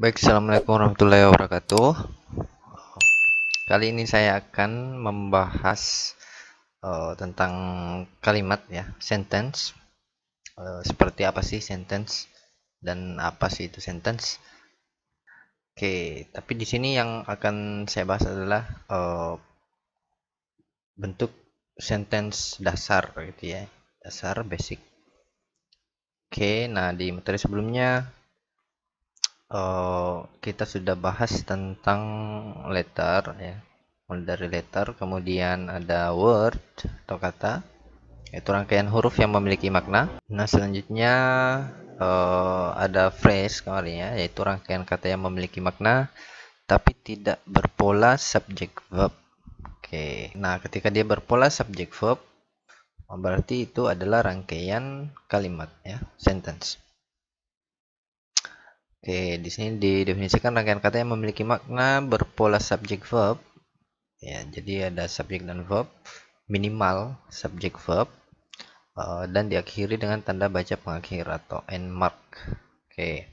Baik, assalamualaikum warahmatullahi wabarakatuh. Kali ini saya akan membahas tentang kalimat ya, sentence. Seperti apa sih sentence dan apa sih itu sentence? Oke, tapi di sini yang akan saya bahas adalah bentuk sentence dasar gitu ya, dasar basic. Oke, nah di materi sebelumnya kita sudah bahas tentang letter ya, mulai dari letter, kemudian ada word atau kata, yaitu rangkaian huruf yang memiliki makna. Nah selanjutnya ada phrase kemarin ya, yaitu rangkaian kata yang memiliki makna tapi tidak berpola subject verb. Oke, nah ketika dia berpola subject verb berarti itu adalah rangkaian kalimat ya, sentence. Oke, di sini didefinisikan rangkaian kata yang memiliki makna berpola subject verb. Ya, jadi ada subjek dan verb, minimal subject verb, dan diakhiri dengan tanda baca pengakhir atau end mark. Oke,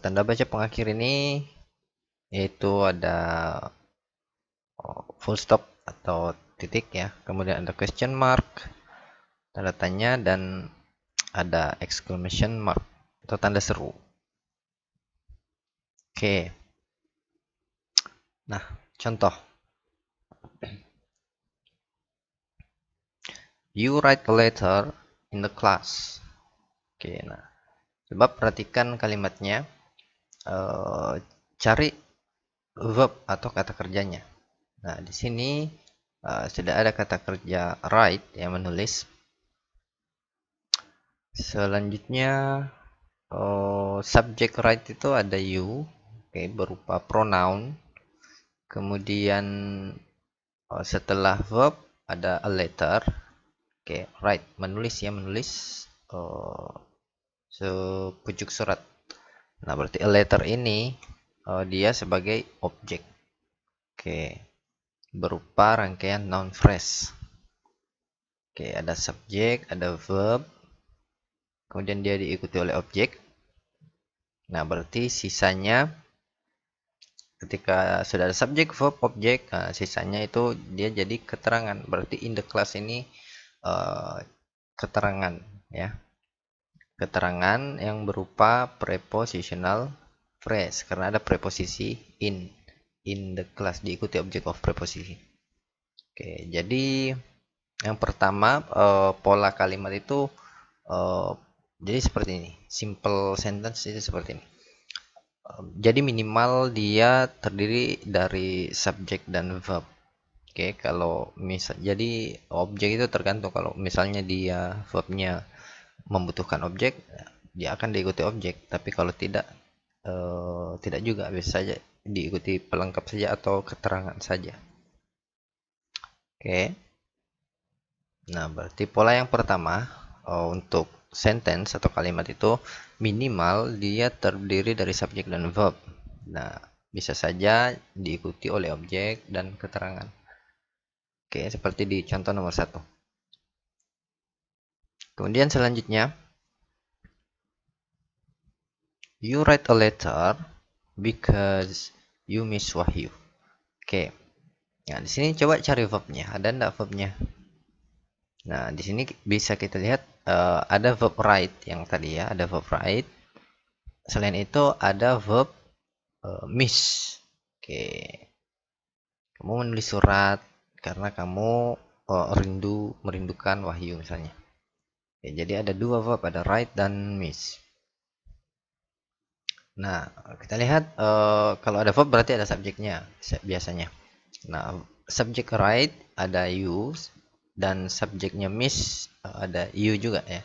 tanda baca pengakhir ini yaitu ada full stop atau titik ya, kemudian ada question mark, tanda tanya, dan ada exclamation mark atau tanda seru. Oke, nah contoh, you write a letter in the class. Oke, nah coba perhatikan kalimatnya, cari verb atau kata kerjanya. Nah, di sini sudah ada kata kerja write yang menulis. Selanjutnya subjek write itu ada you, oke, berupa pronoun. Kemudian setelah verb ada a letter, oke, write menulis ya, menulis sepucuk surat. Nah, berarti a letter ini dia sebagai objek, oke, berupa rangkaian noun phrase. Oke, ada subjek, ada verb, kemudian dia diikuti oleh objek. Nah, berarti sisanya ketika sudah ada subjek, verb, objek, nah, sisanya itu dia jadi keterangan. Berarti in the class ini keterangan ya. Keterangan yang berupa prepositional phrase karena ada preposisi in the class diikuti objek of preposisi. Oke, jadi yang pertama pola kalimat itu jadi seperti ini, simple sentence itu seperti ini. Jadi minimal dia terdiri dari subjek dan verb. Oke, kalau misal jadi objek itu tergantung, kalau misalnya dia verbnya membutuhkan objek, dia akan diikuti objek. Tapi kalau tidak, tidak juga, bisa saja diikuti pelengkap saja atau keterangan saja. Oke. Nah, berarti pola yang pertama untuk sentence atau kalimat itu minimal dia terdiri dari subjek dan verb. Nah, bisa saja diikuti oleh objek dan keterangan. Oke, seperti di contoh nomor 1. Kemudian selanjutnya, you write a letter because you miss Wahyu. Oke. Nah, di sini coba cari verbnya. Ada enggak verbnya? Nah, di sini bisa kita lihat ada verb write yang tadi ya, ada verb write. Selain itu ada verb miss. Oke. Kamu menulis surat karena kamu merindukan Wahyu misalnya. Oke, jadi ada dua verb, ada write dan miss. Nah, kita lihat kalau ada verb berarti ada subjeknya biasanya. Nah, subjek write ada you dan subjeknya miss ada you juga ya.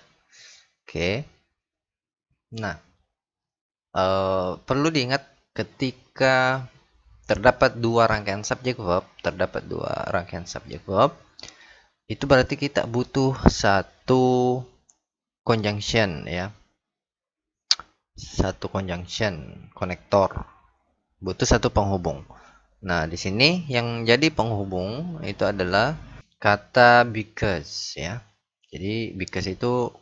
Oke. Nah, perlu diingat ketika terdapat dua rangkaian subjek verb, itu berarti kita butuh satu conjunction ya. Satu conjunction, konektor. Butuh satu penghubung. Nah, di sini yang jadi penghubung itu adalah kata because ya. Jadi because itu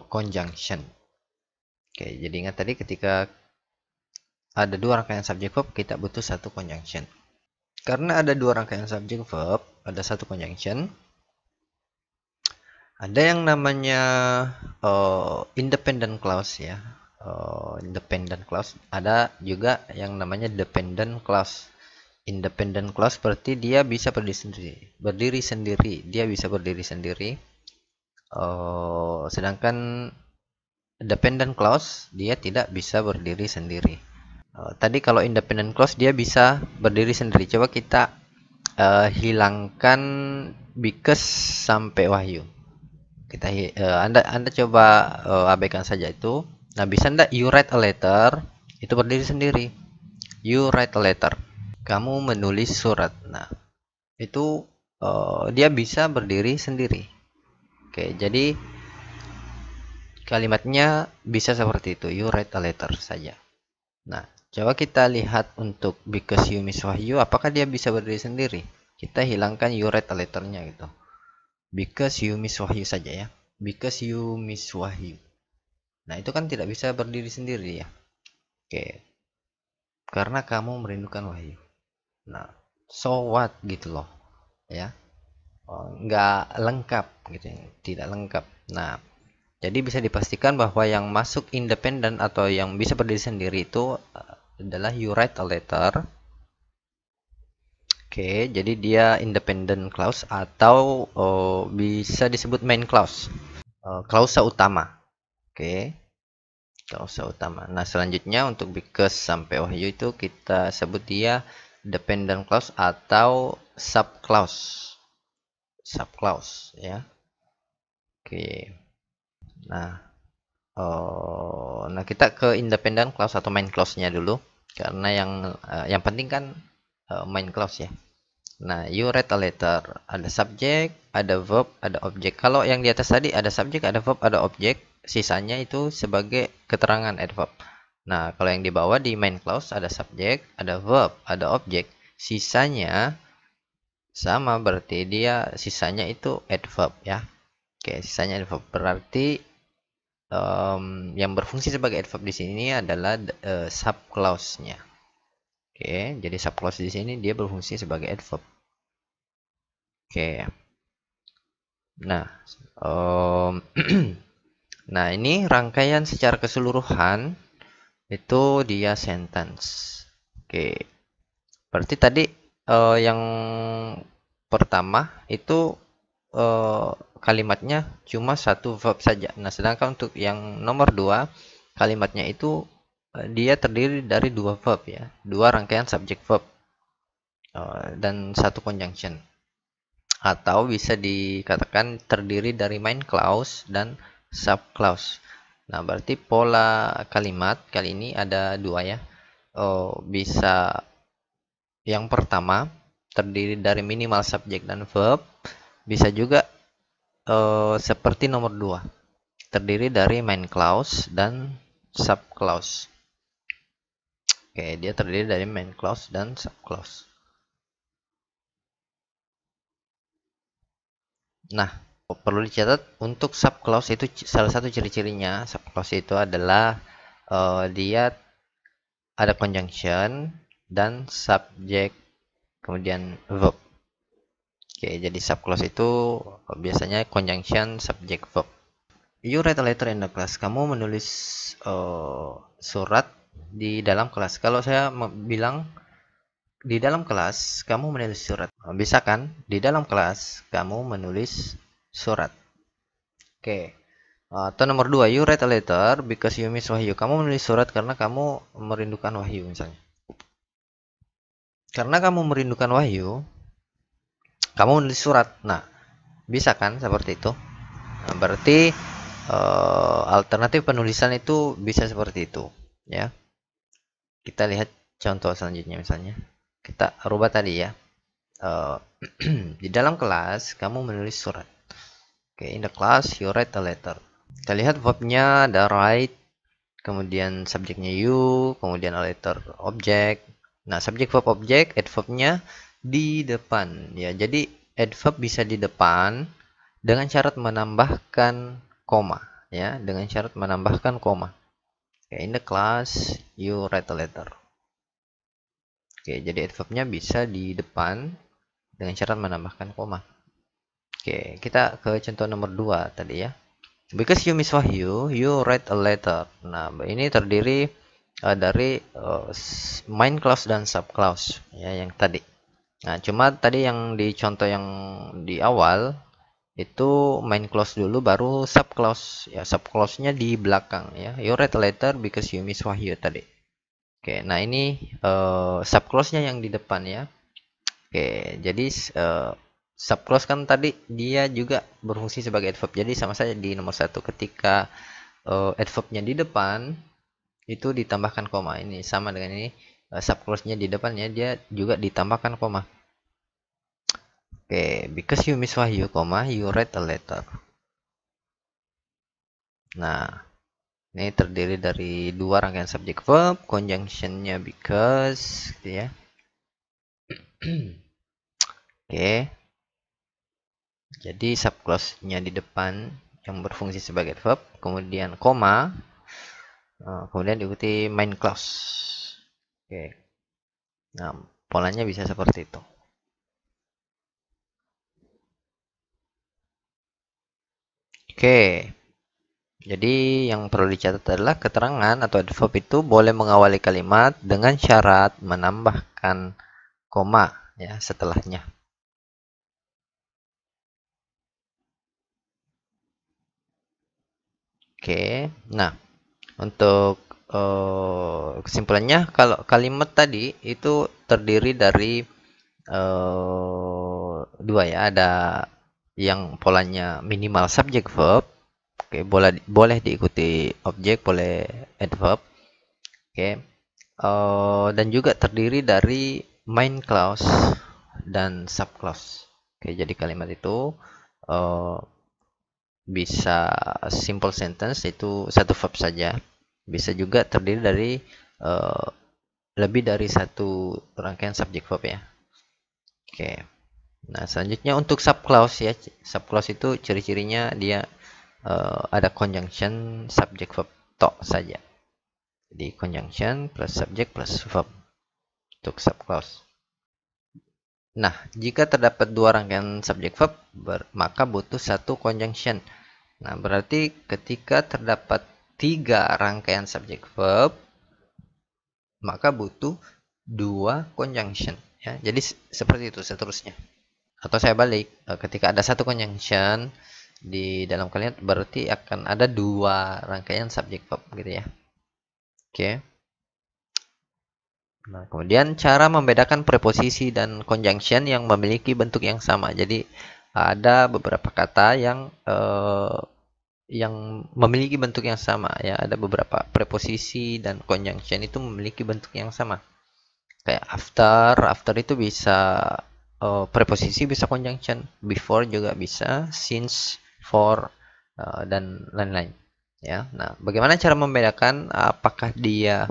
conjunction. Oke, jadi ingat tadi ketika ada dua rangkaian subject verb, kita butuh satu conjunction. Karena ada dua rangkaian subject verb, ada satu conjunction. Ada yang namanya independent clause ya. Independent clause. Ada juga yang namanya dependent clause. Independent clause berarti dia bisa berdiri sendiri. Dia bisa berdiri sendiri. Sedangkan dependent clause dia tidak bisa berdiri sendiri. Tadi kalau independent clause dia bisa berdiri sendiri. Coba kita hilangkan because sampai wahyu. Kita Anda coba abaikan saja itu. Nah, bisa enggak you write a letter itu berdiri sendiri. You write a letter. Kamu menulis surat. Nah, itu dia bisa berdiri sendiri. Oke, jadi kalimatnya bisa seperti itu. You write a letter saja. Nah, coba kita lihat untuk because you miss Wahyu, apakah dia bisa berdiri sendiri? Kita hilangkan you write a letternya gitu. Because you miss Wahyu saja ya. Because you miss Wahyu. Nah, itu kan tidak bisa berdiri sendiri ya. Oke. Karena kamu merindukan Wahyu. Nah, so what gitu loh. Ya. Nggak lengkap gitu ya. Tidak lengkap. Nah, jadi bisa dipastikan bahwa yang masuk independen atau yang bisa berdiri sendiri itu adalah you write a letter. Oke, jadi dia independent clause atau bisa disebut main clause. Klausa utama. Oke. Klausa utama. Nah, selanjutnya untuk because sampai wahyu itu kita sebut dia dependent clause atau sub clause. Sub clause ya. Oke. Nah, kita ke independent clause atau main clause-nya dulu karena yang penting kan main clause ya. Nah, you write a letter, ada subjek, ada verb, ada objek. Kalau yang di atas tadi ada subjek, ada verb, ada objek, sisanya itu sebagai keterangan adverb. Nah, kalau yang di bawah di main clause ada subjek, ada verb, ada objek, sisanya sama berarti dia sisanya itu adverb ya. Oke, sisanya adverb berarti yang berfungsi sebagai adverb di sini adalah sub clause-nya. Oke, jadi sub clause di sini dia berfungsi sebagai adverb. Oke. Nah, nah ini rangkaian secara keseluruhan itu dia sentence. Oke. Berarti tadi yang pertama itu kalimatnya cuma satu verb saja. Nah, sedangkan untuk yang nomor 2 kalimatnya itu dia terdiri dari dua verb ya, dua rangkaian subject verb dan satu conjunction. Atau bisa dikatakan terdiri dari main clause dan sub clause. Nah, berarti pola kalimat kali ini ada dua ya. Bisa yang pertama terdiri dari minimal subjek dan verb. Bisa juga seperti nomor 2 terdiri dari main clause dan sub clause. Oke, dia terdiri dari main clause dan sub clause. Nah, perlu dicatat untuk sub clause itu salah satu ciri-cirinya sub clause itu adalah dia ada conjunction dan subject kemudian verb. Oke, jadi sub clause itu biasanya conjunction subject verb. You write a letter in the class. Kamu menulis surat di dalam kelas. Kalau saya bilang di dalam kelas kamu menulis surat, bisa kan? Di dalam kelas kamu menulis surat. Oke. Atau nomor 2, you write a letter because you miss Wahyu. Kamu menulis surat karena kamu merindukan Wahyu misalnya. Karena kamu merindukan Wahyu, kamu menulis surat. Nah, bisa kan seperti itu? Nah, berarti alternatif penulisan itu bisa seperti itu, ya. Kita lihat contoh selanjutnya misalnya. Kita rubah tadi ya. Di dalam kelas kamu menulis surat. Oke, in the class you write a letter. Kita lihat verbnya ada write, kemudian subjeknya you, kemudian a letter objek. Nah, subjek verb objek, adverbnya di depan ya. Jadi adverb bisa di depan dengan syarat menambahkan koma ya, dengan syarat menambahkan koma. Okay, in the class you write a letter. Oke, jadi adverbnya bisa di depan dengan cara menambahkan koma. Oke, kita ke contoh nomor 2 tadi ya. Because you miss Wahyu, you write a letter. Nah, ini terdiri dari main clause dan sub clause ya yang tadi. Nah, cuma tadi yang di contoh yang di awal itu main clause dulu baru sub clause. Ya, sub clause-nya di belakang ya. You write a letter because you miss Wahyu tadi. Oke, nah ini sub clause-nya yang di depan ya. Oke, jadi sub clause kan tadi dia juga berfungsi sebagai adverb. Jadi sama saja di nomor 1 ketika adverbnya di depan itu ditambahkan koma. Ini sama dengan ini sub clause-nya di depannya dia juga ditambahkan koma. Oke, because you miss Wahyu, you write a letter. Nah, ini terdiri dari dua rangkaian subjek verb, conjunction-nya because, gitu ya. Oke. Jadi sub clause-nya di depan yang berfungsi sebagai verb, kemudian koma, kemudian diikuti main clause. Oke. Nah, polanya bisa seperti itu. Oke. Jadi yang perlu dicatat adalah keterangan atau adverb itu boleh mengawali kalimat dengan syarat menambahkan koma ya setelahnya. Oke. Nah, untuk kesimpulannya kalau kalimat tadi itu terdiri dari dua ya, ada yang polanya minimal subjek verb. Oke, boleh diikuti objek, boleh adverb. Oke. Dan juga terdiri dari main clause dan sub clause. Oke, jadi kalimat itu bisa simple sentence itu satu verb saja. Bisa juga terdiri dari lebih dari satu rangkaian subjek verb ya. Oke. Nah, selanjutnya untuk sub clause ya. Sub clause itu ciri-cirinya dia ada conjunction subject verb tok saja. Jadi conjunction plus subject plus verb untuk sub clause. Nah, jika terdapat dua rangkaian subject verb, maka butuh satu conjunction. Nah, berarti ketika terdapat tiga rangkaian subject verb, maka butuh dua conjunction. Ya, jadi seperti itu seterusnya. Atau saya balik, ketika ada satu conjunction di dalam kalimat berarti akan ada dua rangkaian subject verb gitu ya. Oke. Nah, kemudian cara membedakan preposisi dan conjunction yang memiliki bentuk yang sama. Jadi ada beberapa kata yang memiliki bentuk yang sama ya. Ada beberapa preposisi dan conjunction itu memiliki bentuk yang sama. Kayak after itu bisa preposisi, bisa conjunction, before juga bisa, since, for, dan lain-lain ya. Nah, bagaimana cara membedakan apakah dia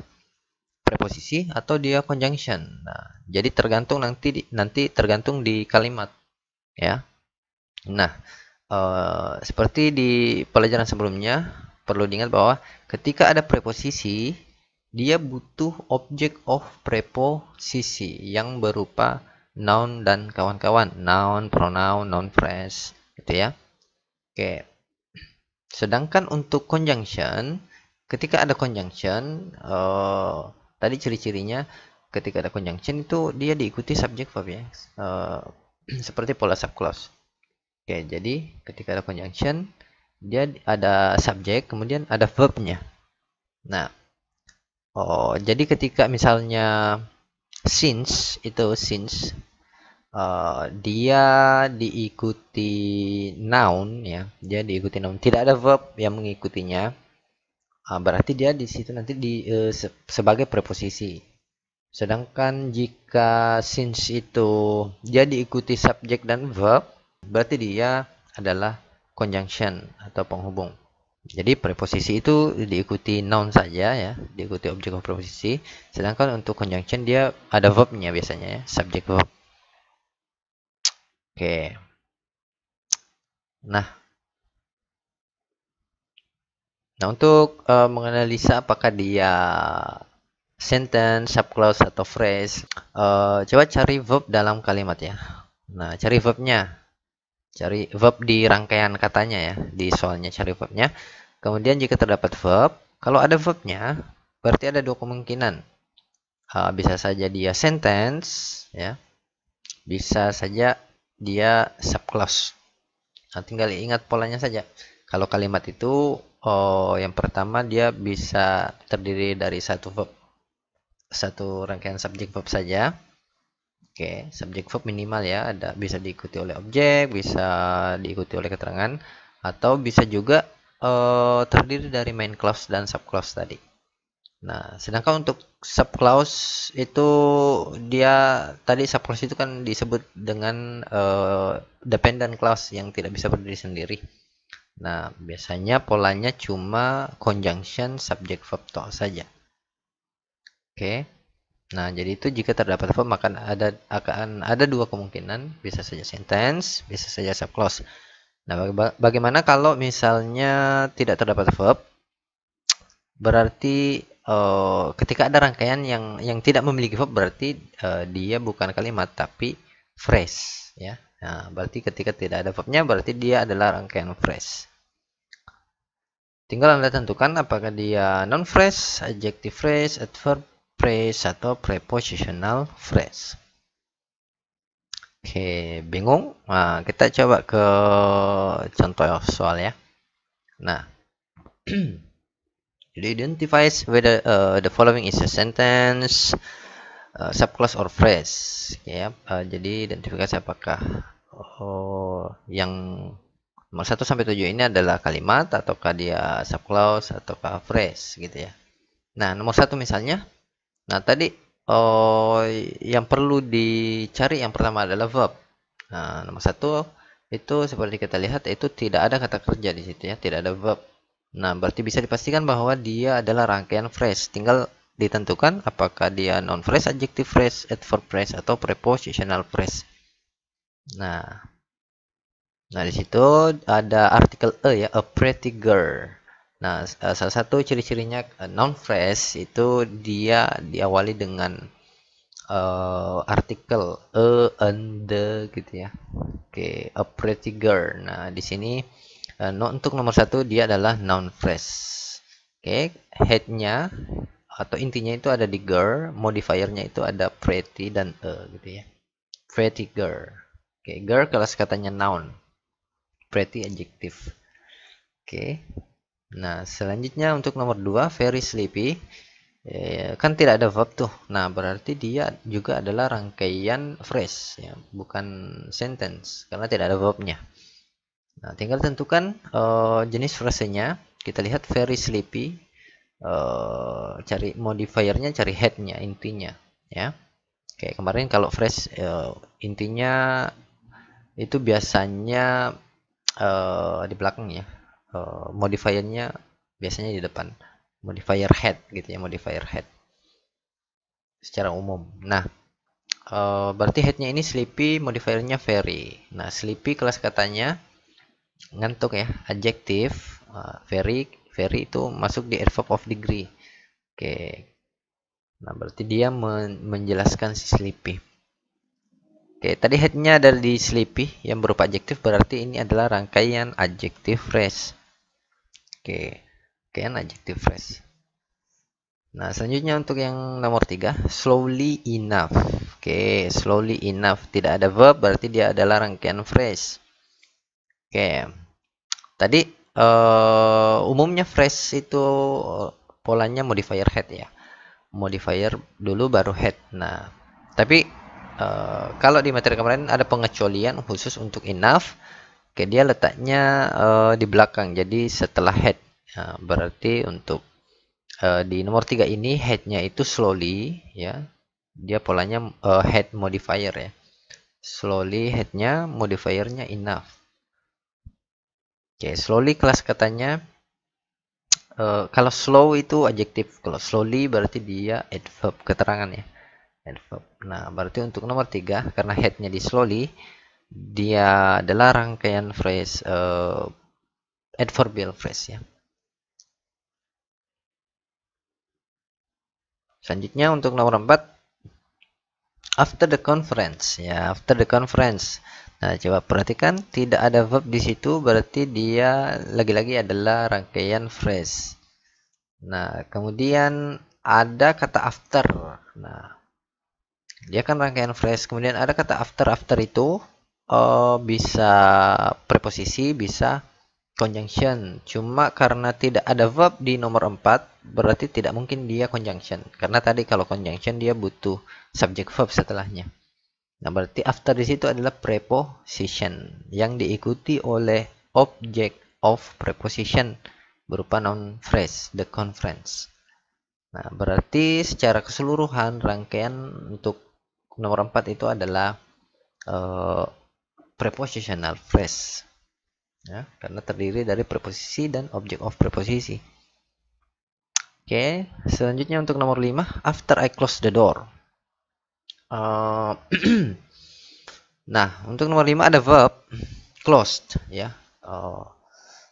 preposisi atau dia conjunction? Nah, jadi tergantung nanti tergantung di kalimat ya. Nah, seperti di pelajaran sebelumnya perlu diingat bahwa ketika ada preposisi dia butuh object of preposisi yang berupa noun dan kawan-kawan, noun, pronoun, noun phrase, gitu ya. Oke. Sedangkan untuk conjunction, ketika ada conjunction, tadi ciri-cirinya ketika ada conjunction itu dia diikuti subject verb ya, seperti pola sub clause. Oke, jadi ketika ada conjunction, dia ada subjek, kemudian ada verbnya. Nah, jadi ketika misalnya since dia diikuti noun ya, dia diikuti noun, tidak ada verb yang mengikutinya, berarti dia di situ nanti sebagai preposisi. Sedangkan jika since itu dia diikuti subjek dan verb, berarti dia adalah conjunction atau penghubung. Jadi preposisi itu diikuti noun saja ya, diikuti objek of preposisi. Sedangkan untuk conjunction dia ada verbnya biasanya ya, subject verb. Oke. Nah, untuk menganalisa apakah dia sentence, subclause atau phrase. Coba cari verb dalam kalimat ya. Nah, cari verbnya. Cari verb di rangkaian katanya ya. Di soalnya cari verbnya. Kemudian jika terdapat verb, kalau ada verbnya, berarti ada dua kemungkinan. Bisa saja dia sentence, ya. Bisa saja dia subclause. Nah, tinggal ingat polanya saja. Kalau kalimat itu, yang pertama dia bisa terdiri dari satu verb, satu rangkaian subjek verb saja. Oke, subjek verb minimal ya, ada bisa diikuti oleh objek, bisa diikuti oleh keterangan, atau bisa juga terdiri dari main clause dan subclause tadi. Nah, sedangkan untuk subclause itu dia tadi subclause itu kan disebut dengan dependent clause yang tidak bisa berdiri sendiri. Nah, biasanya polanya cuma conjunction subject verb to saja. Oke. Nah, jadi itu jika terdapat verb maka akan ada dua kemungkinan, bisa saja sentence, bisa saja subclause. Nah, bagaimana kalau misalnya tidak terdapat verb? Berarti ketika ada rangkaian yang tidak memiliki verb berarti dia bukan kalimat tapi phrase ya. Nah, berarti ketika tidak ada verbnya berarti dia adalah rangkaian phrase. Tinggal Anda tentukan apakah dia non phrase, adjective phrase, adverb phrase atau prepositional phrase. Oke, bingung? Nah, kita coba ke contoh soal ya. Nah, it identifies whether the following is a sentence, subclause or phrase. Oke, ya. Jadi identifikasi apakah yang nomor 1 sampai 7 ini adalah kalimat ataukah dia subclause ataukah phrase gitu ya. Nah, nomor 1 misalnya. Nah, tadi yang perlu dicari yang pertama adalah verb. Nah, nomor 1 itu seperti kita lihat itu tidak ada kata kerja di situ ya, tidak ada verb. Nah, berarti bisa dipastikan bahwa dia adalah rangkaian phrase. Tinggal ditentukan apakah dia non phrase, adjective phrase, adverb phrase atau prepositional phrase. Nah, di situ ada artikel a ya, a pretty girl. Nah, salah satu ciri-cirinya noun phrase itu dia diawali dengan artikel a and the gitu ya. Oke, a pretty girl. Nah, di sini untuk nomor 1 dia adalah noun phrase. Oke, headnya atau intinya itu ada di girl, modifiernya itu ada pretty dan a gitu ya. Pretty girl. Oke, girl kelas katanya noun, pretty adjective. Oke. Nah, selanjutnya untuk nomor 2, very sleepy. Kan tidak ada verb tuh. Nah, berarti dia juga adalah rangkaian phrase ya, bukan sentence karena tidak ada verbnya. Nah, tinggal tentukan jenis frasenya. Kita lihat very sleepy. Cari modifiernya, cari headnya, intinya ya. Kayak kemarin kalau phrase intinya itu biasanya di belakang ya. Modifiernya biasanya di depan, modifier head gitu ya, modifier head secara umum. Nah, berarti headnya ini sleepy, modifiernya very. Nah, sleepy kelas katanya ngantuk ya, adjektif. Very itu masuk di adverb of degree. Oke, nah berarti dia menjelaskan si sleepy. Oke, tadi headnya ada di sleepy yang berupa adjektif, berarti ini adalah rangkaian adjective phrase. Oke, rangkaian adjective phrase. Nah, selanjutnya untuk yang nomor 3, slowly enough. Oke, slowly enough. Tidak ada verb, berarti dia adalah rangkaian phrase. Oke, tadi umumnya phrase itu polanya modifier head ya. Modifier dulu baru head. Nah, tapi kalau di materi kemarin ada pengecualian khusus untuk enough. Oke, dia letaknya di belakang, jadi setelah head. Nah, berarti untuk di nomor 3 ini headnya itu slowly ya. Dia polanya head modifier ya. Slowly headnya, modifiernya enough. Oke, slowly kelas katanya kalau slow itu adjektif, kalau slowly berarti dia adverb, keterangan ya. Adverb. Nah, berarti untuk nomor 3 karena headnya di slowly, dia adalah rangkaian phrase adverbial phrase ya. Selanjutnya untuk nomor 4, after the conference ya, after the conference. Nah, coba perhatikan tidak ada verb di situ, berarti dia lagi-lagi adalah rangkaian phrase. Nah, kemudian ada kata after. Nah, dia kan rangkaian phrase. Kemudian ada kata after. After itu bisa preposisi, bisa conjunction. Cuma karena tidak ada verb di nomor 4, berarti tidak mungkin dia conjunction. Karena tadi kalau conjunction dia butuh subject verb setelahnya. Nah, berarti after di situ adalah preposition yang diikuti oleh object of preposition berupa noun phrase, the conference. Nah, berarti secara keseluruhan rangkaian untuk nomor 4 itu adalah prepositional phrase. Ya, karena terdiri dari preposisi dan object of preposisi. Oke, selanjutnya untuk nomor 5, after I close the door. Nah, untuk nomor 5 ada verb closed ya.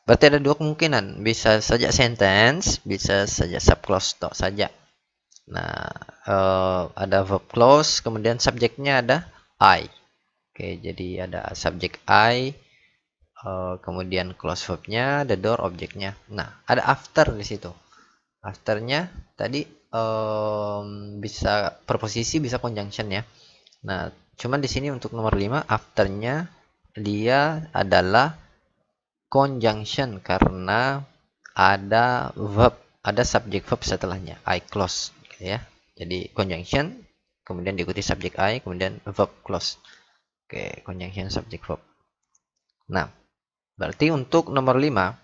Berarti ada dua kemungkinan, bisa saja sentence, bisa saja subclause tok saja. Nah, ada verb close, kemudian subjeknya ada I. Oke, jadi ada subjek I, kemudian close verbnya, the door objeknya. Nah, ada after di situ. Afternya tadi bisa preposisi, bisa conjunction ya. Nah, cuman di sini untuk nomor 5 afternya dia adalah conjunction karena ada verb, ada subject verb setelahnya, I close gitu ya. Jadi conjunction kemudian diikuti subject I, kemudian verb close. Oke, conjunction subject verb. Nah, berarti untuk nomor 5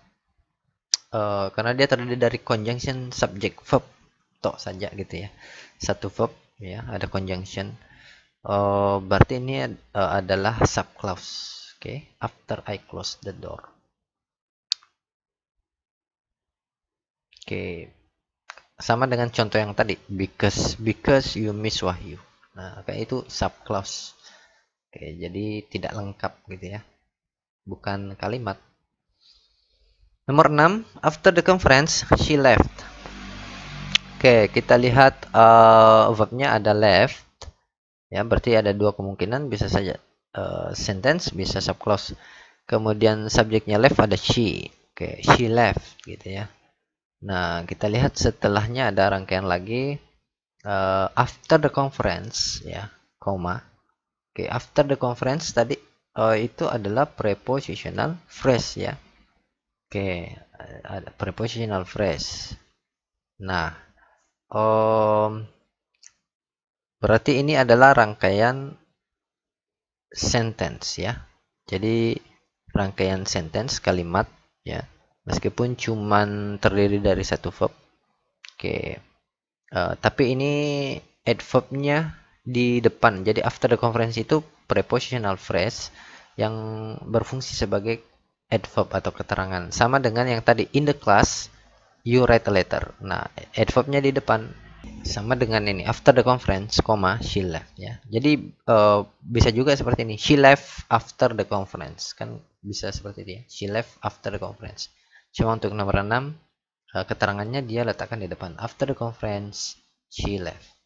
karena dia terdiri dari conjunction subject verb tok saja gitu ya. Satu verb ya, ada conjunction. Berarti ini adalah subclause. Oke, after I close the door. Oke, sama dengan contoh yang tadi, because you miss Wahyu. Nah, kayak itu subclause. Oke, jadi tidak lengkap gitu ya, bukan kalimat. Nomor 6, after the conference she left. Oke, kita lihat verbnya ada left. Ya, berarti ada dua kemungkinan, bisa saja sentence, bisa subclause. Kemudian subjeknya left ada she. Oke, she left gitu ya. Nah, kita lihat setelahnya ada rangkaian lagi after the conference ya, koma. Oke, after the conference tadi itu adalah prepositional phrase ya. Oke, ada prepositional phrase. Nah, berarti ini adalah rangkaian sentence ya. Jadi rangkaian sentence kalimat ya. Meskipun cuman terdiri dari satu verb. Oke. Tapi ini adverbnya di depan. Jadi after the conference itu prepositional phrase yang berfungsi sebagai adverb atau keterangan. Sama dengan yang tadi in the class you write a letter. Nah, adverbnya di depan. Sama dengan ini after the conference, she left ya. Jadi bisa juga seperti ini. She left after the conference. Kan bisa seperti itu ya. She left after the conference. Cuma untuk nomor 6 keterangannya dia letakkan di depan. After the conference, she left.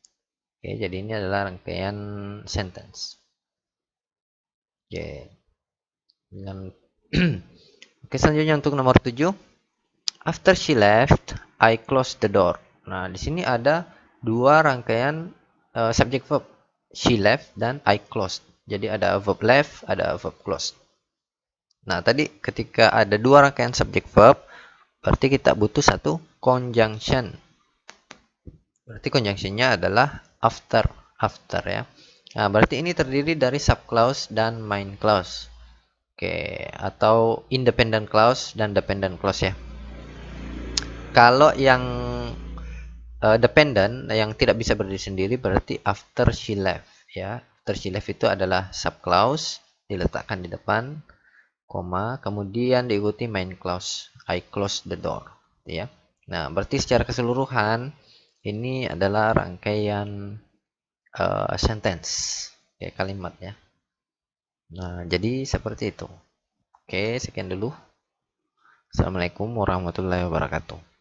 Oke, jadi ini adalah rangkaian sentence. Oke. Dengan Oke, selanjutnya untuk nomor 7. After she left, I closed the door. Nah, di sini ada dua rangkaian subject verb. She left dan I closed. Jadi ada verb left, ada verb closed. Nah, tadi ketika ada dua rangkaian subject verb, berarti kita butuh satu conjunction. Berarti conjunctionnya adalah after ya. Nah, berarti ini terdiri dari subclause dan main clause. Oke, atau independent clause dan dependent clause ya. Kalau yang dependent yang tidak bisa berdiri sendiri berarti after she left ya. After she left itu adalah subclause diletakkan di depan, koma, kemudian diikuti main clause. I close the door ya. Nah, berarti secara keseluruhan ini adalah rangkaian sentence ya, kalimat ya. Nah, jadi seperti itu. Oke, sekian dulu. Assalamualaikum warahmatullahi wabarakatuh.